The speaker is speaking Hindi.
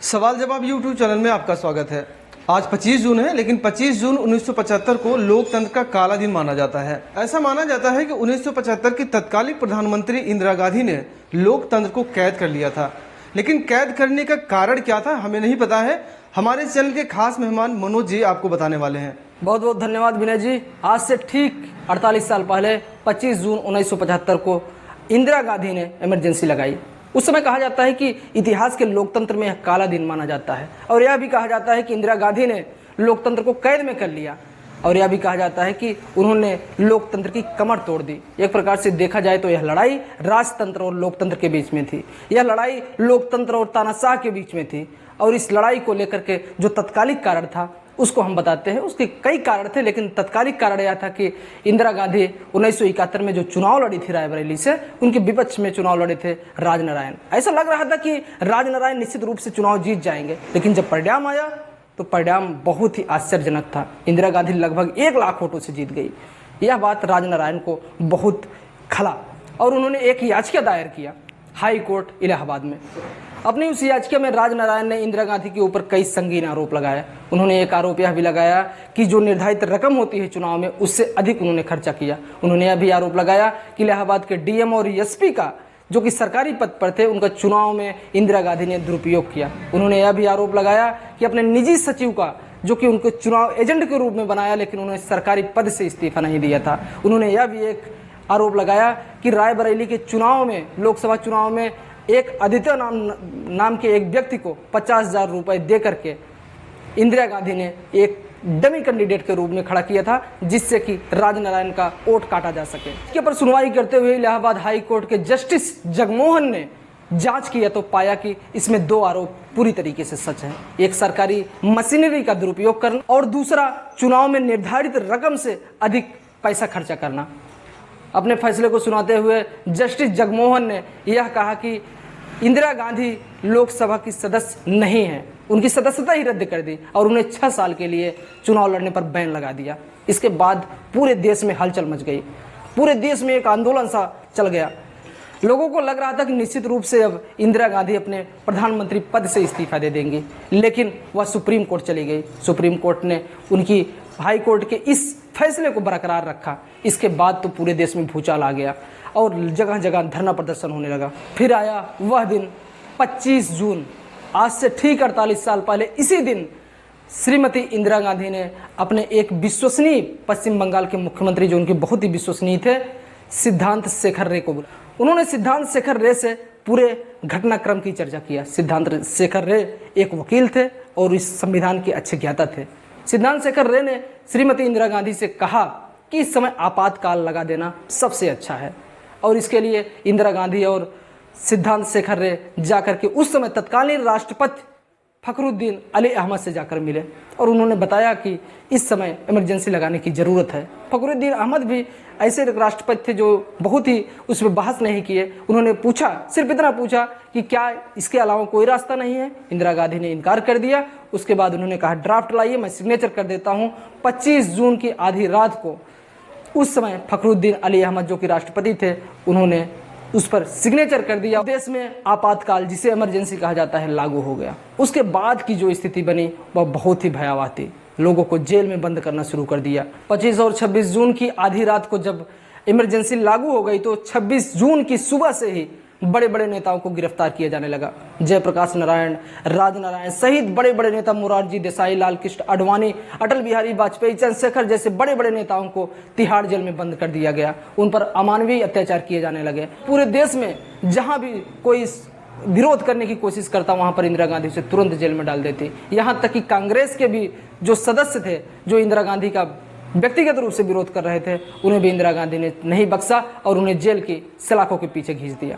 सवाल जवाब यूट्यूब चैनल में आपका स्वागत है। आज 25 जून है, लेकिन 25 जून 1975 को लोकतंत्र का काला दिन माना जाता है। ऐसा माना जाता है कि 1975 की तत्कालीन प्रधानमंत्री इंदिरा गांधी ने लोकतंत्र को कैद कर लिया था, लेकिन कैद करने का कारण क्या था हमें नहीं पता है। हमारे चैनल के खास मेहमान मनोज जी आपको बताने वाले हैं। बहुत बहुत धन्यवाद विनय जी। आज से ठीक 48 साल पहले 25 जून 1975 को इंदिरा गांधी ने इमरजेंसी लगाई। उस समय कहा जाता है कि इतिहास के लोकतंत्र में यह काला दिन माना जाता है, और यह भी कहा जाता है कि इंदिरा गांधी ने लोकतंत्र को कैद में कर लिया, और यह भी कहा जाता है कि उन्होंने लोकतंत्र की कमर तोड़ दी। एक प्रकार से देखा जाए तो यह लड़ाई राजतंत्र और लोकतंत्र के बीच में थी। यह लड़ाई लोकतंत्र और तानाशाह के बीच में थी, और इस लड़ाई को लेकर के जो तत्कालिक कारण था उसको हम बताते हैं। उसके कई कारण थे, लेकिन तत्कालिक कारण यह था कि इंदिरा गांधी 1971 में जो चुनाव लड़ी थी रायबरेली से, उनके विपक्ष में चुनाव लड़े थे राजनारायण। ऐसा लग रहा था कि राजनारायण निश्चित रूप से चुनाव जीत जाएंगे, लेकिन जब परिणाम आया तो परिणाम बहुत ही आश्चर्यजनक था। इंदिरा गांधी लगभग 1 लाख वोटों से जीत गई। यह बात राजनारायण को बहुत खला, और उन्होंने एक याचिका दायर किया हाई कोर्ट इलाहाबाद में। अपनी उस याचिका में राजनारायण ने इंदिरा गांधी के ऊपर कई संगीन आरोप लगाए। उन्होंने एक आरोप यह भी लगाया कि जो निर्धारित रकम होती है चुनाव में, उससे अधिक उन्होंने खर्चा किया। उन्होंने यह भी आरोप लगाया कि इलाहाबाद के डीएम और एसपी का, जो कि सरकारी पद पर थे, उनका चुनाव में इंदिरा गांधी ने दुरुपयोग किया। उन्होंने यह भी आरोप लगाया कि अपने निजी सचिव का, जो कि उनको चुनाव एजेंट के रूप में बनाया, लेकिन उन्होंने सरकारी पद से इस्तीफा नहीं दिया था। उन्होंने यह भी एक आरोप लगाया कि रायबरेली के चुनाव में, लोकसभा चुनाव में, एक आदित्य नाम के एक व्यक्ति को 50,000 रुपये दे करके इंदिरा गांधी ने एक डमी कैंडिडेट के रूप में खड़ा किया था, जिससे कि राजनारायण का वोट काटा जा सके। इसके पर सुनवाई करते हुए इलाहाबाद हाई कोर्ट के जस्टिस जगमोहन ने जांच किया तो पाया कि इसमें 2 आरोप पूरी तरीके से सच है। एक सरकारी मशीनरी का दुरुपयोग करना, और दूसरा चुनाव में निर्धारित रकम से अधिक पैसा खर्चा करना। अपने फैसले को सुनाते हुए जस्टिस जगमोहन ने यह कहा कि इंदिरा गांधी लोकसभा की सदस्य नहीं है, उनकी सदस्यता ही रद्द कर दी, और उन्हें 6 साल के लिए चुनाव लड़ने पर बैन लगा दिया। इसके बाद पूरे देश में हलचल मच गई। पूरे देश में एक आंदोलन सा चल गया। लोगों को लग रहा था कि निश्चित रूप से अब इंदिरा गांधी अपने प्रधानमंत्री पद से इस्तीफा दे देंगी, लेकिन वह सुप्रीम कोर्ट चली गई। सुप्रीम कोर्ट ने उनकी हाई कोर्ट के इस फैसले को बरकरार रखा। इसके बाद तो पूरे देश में भूचाल आ गया और जगह जगह धरना प्रदर्शन होने लगा। फिर आया वह दिन 25 जून। आज से ठीक 48 साल पहले इसी दिन श्रीमती इंदिरा गांधी ने अपने एक विश्वसनीय पश्चिम बंगाल के मुख्यमंत्री, जो उनके बहुत ही विश्वसनीय थे, सिद्धांत शेखर रे को बुलाया। उन्होंने सिद्धांत शेखर रे से पूरे घटनाक्रम की चर्चा किया। सिद्धांत शेखर रे एक वकील थे और इस संविधान के अच्छे ज्ञाता थे। सिद्धांत शेखर रे ने श्रीमती इंदिरा गांधी से कहा कि इस समय आपातकाल लगा देना सबसे अच्छा है, और इसके लिए इंदिरा गांधी और सिद्धांत शेखर रे जाकर के उस समय तत्कालीन राष्ट्रपति फखरुद्दीन अली अहमद से जाकर मिले, और उन्होंने बताया कि इस समय इमरजेंसी लगाने की ज़रूरत है। फखरुद्दीन अहमद भी ऐसे राष्ट्रपति थे जो बहुत ही उस पर बहस नहीं किए। उन्होंने पूछा, सिर्फ इतना पूछा कि क्या इसके अलावा कोई रास्ता नहीं है। इंदिरा गांधी ने इनकार कर दिया। उसके बाद उन्होंने कहा, ड्राफ्ट लाइए, मैं सिग्नेचर कर देता हूँ। 25 जून की आधी रात को उस समय फखरुद्दीन अली अहमद, जो कि राष्ट्रपति थे, उन्होंने उस पर सिग्नेचर कर दिया। देश में आपातकाल, जिसे इमरजेंसी कहा जाता है, लागू हो गया। उसके बाद की जो स्थिति बनी वह बहुत ही भयावह थी। लोगों को जेल में बंद करना शुरू कर दिया। 25 और 26 जून की आधी रात को जब इमरजेंसी लागू हो गई तो 26 जून की सुबह से ही बड़े बड़े नेताओं को गिरफ्तार किया जाने लगा। जयप्रकाश नारायण, राजनारायण सहित बड़े बड़े नेता, मोरारजी देसाई, लालकृष्ण आडवाणी, अटल बिहारी वाजपेयी, चंद्रशेखर जैसे बड़े बड़े नेताओं को तिहाड़ जेल में बंद कर दिया गया। उन पर अमानवीय अत्याचार किए जाने लगे। पूरे देश में जहां भी कोई विरोध करने की कोशिश करता, वहां पर इंदिरा गांधी उसे तुरंत जेल में डाल देती। यहां तक कि कांग्रेस के भी जो सदस्य थे, जो इंदिरा गांधी का व्यक्तिगत रूप से विरोध कर रहे थे, उन्हें भी इंदिरा गांधी ने नहीं बख्शा और उन्हें जेल की सलाखों के पीछे खींच दिया।